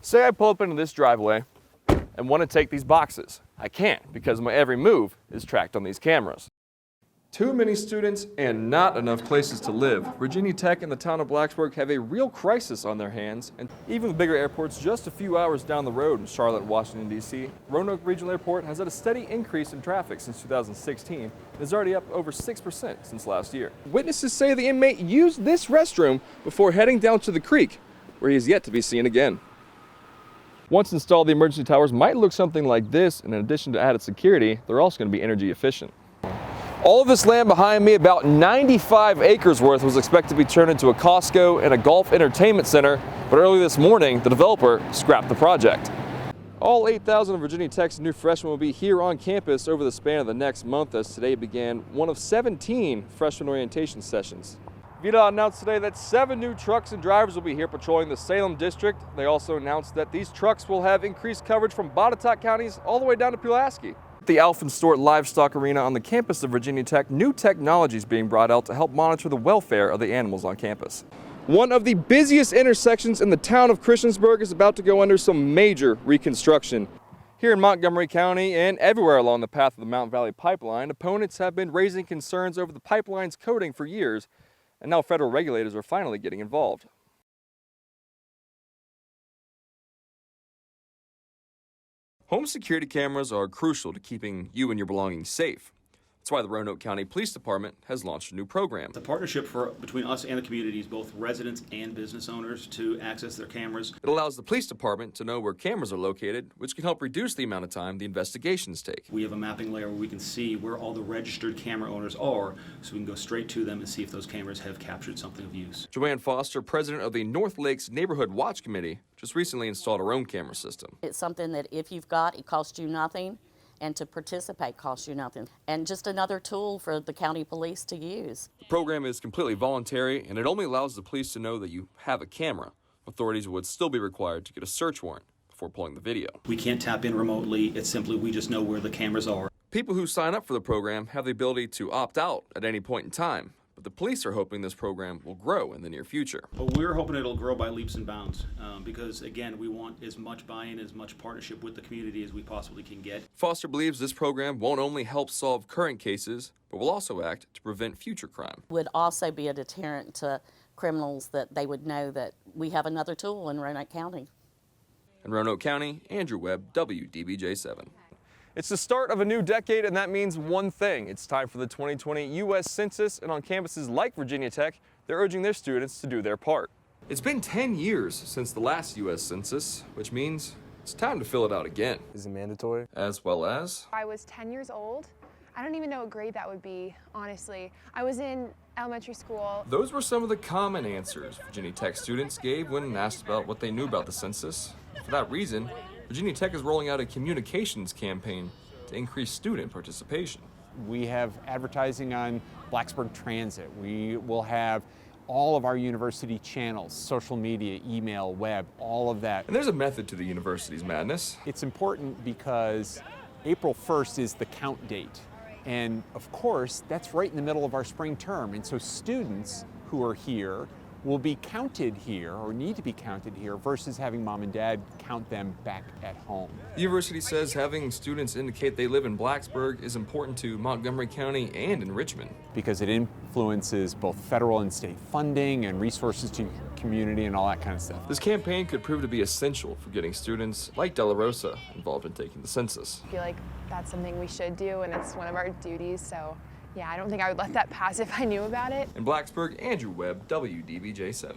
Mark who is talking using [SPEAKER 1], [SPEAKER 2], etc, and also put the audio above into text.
[SPEAKER 1] Say I pull up into this driveway and want to take these boxes. I can't because my every move is tracked on these cameras. Too many students and not enough places to live. Virginia Tech and the town of Blacksburg have a real crisis on their hands, and even with bigger airports just a few hours down the road in Charlotte, Washington, D.C., Roanoke Regional Airport has had a steady increase in traffic since 2016 and is already up over 6% since last year. Witnesses say the inmate used this restroom before heading down to the creek, where he is yet to be seen again. Once installed, the emergency towers might look something like this, and in addition to added security, they're also going to be energy efficient. All of this land behind me, about 95 acres worth, was expected to be turned into a Costco and a golf entertainment center, but early this morning, the developer scrapped the project. All 8,000 of Virginia Tech's new freshmen will be here on campus over the span of the next month, as today began one of 17 freshman orientation sessions. VDOT announced today that 7 new trucks and drivers will be here patrolling the Salem district. They also announced that these trucks will have increased coverage from Botetourt counties all the way down to Pulaski. The Alphenstort Livestock Arena on the campus of Virginia Tech, new technology is being brought out to help monitor the welfare of the animals on campus. One of the busiest intersections in the town of Christiansburg is about to go under some major reconstruction. Here in Montgomery County and everywhere along the path of the Mountain Valley Pipeline, opponents have been raising concerns over the pipeline's coating for years, and now federal regulators are finally getting involved. Home security cameras are crucial to keeping you and your belongings safe. That's why the Roanoke County Police Department has launched a new program.
[SPEAKER 2] It's a partnership between us and the communities, both residents and business owners, to access their cameras.
[SPEAKER 1] It allows the police department to know where cameras are located, which can help reduce the amount of time the investigations take.
[SPEAKER 2] We have a mapping layer where we can see where all the registered camera owners are, so we can go straight to them and see if those cameras have captured something of use.
[SPEAKER 1] Joanne Foster, president of the North Lakes Neighborhood Watch Committee, just recently installed her own camera system.
[SPEAKER 3] It's something that if you've got, it costs you nothing, and to participate costs you nothing. And just another tool for the county police to use.
[SPEAKER 1] The program is completely voluntary, and it only allows the police to know that you have a camera. Authorities would still be required to get a search warrant before pulling the video.
[SPEAKER 2] We can't tap in remotely. It's simply we just know where the cameras are.
[SPEAKER 1] People who sign up for the program have the ability to opt out at any point in time. But the police are hoping this program will grow in the near future.
[SPEAKER 2] But we're hoping it'll grow by leaps and bounds because, again, we want as much buy-in, as much partnership with the community as we possibly can get.
[SPEAKER 1] Foster believes this program won't only help solve current cases, but will also act to prevent future crime.
[SPEAKER 3] Would also be a deterrent to criminals, that they would know that we have another tool in Roanoke County.
[SPEAKER 1] In Roanoke County, Andrew Webb, WDBJ7. It's the start of a new decade, and that means one thing. It's time for the 2020 U.S. Census, and on campuses like Virginia Tech, they're urging their students to do their part. It's been 10 years since the last U.S. Census, which means it's time to fill it out again.
[SPEAKER 4] Is it mandatory?
[SPEAKER 1] As well as...
[SPEAKER 5] I was 10 years old. I don't even know what grade that would be, honestly. I was in elementary school.
[SPEAKER 1] Those were some of the common answers Virginia Tech students gave when asked about what they knew about the census. For that reason, Virginia Tech is rolling out a communications campaign to increase student participation.
[SPEAKER 6] We have advertising on Blacksburg Transit. We will have all of our university channels, social media, email, web, all of that.
[SPEAKER 1] And there's a method to the university's madness.
[SPEAKER 6] It's important because April 1st is the count date. And of course, that's right in the middle of our spring term. And so students who are here will be counted here, or need to be counted here, versus having mom and dad count them back at home.
[SPEAKER 1] The university says having students indicate they live in Blacksburg is important to Montgomery County and in Richmond.
[SPEAKER 6] Because it influences both federal and state funding and resources to community and all that kind of stuff.
[SPEAKER 1] This campaign could prove to be essential for getting students like De La Rosa involved in taking the census.
[SPEAKER 5] I feel like that's something we should do, and it's one of our duties, so yeah, I don't think I would let that pass if I knew about it.
[SPEAKER 1] In Blacksburg, Andrew Webb, WDBJ7.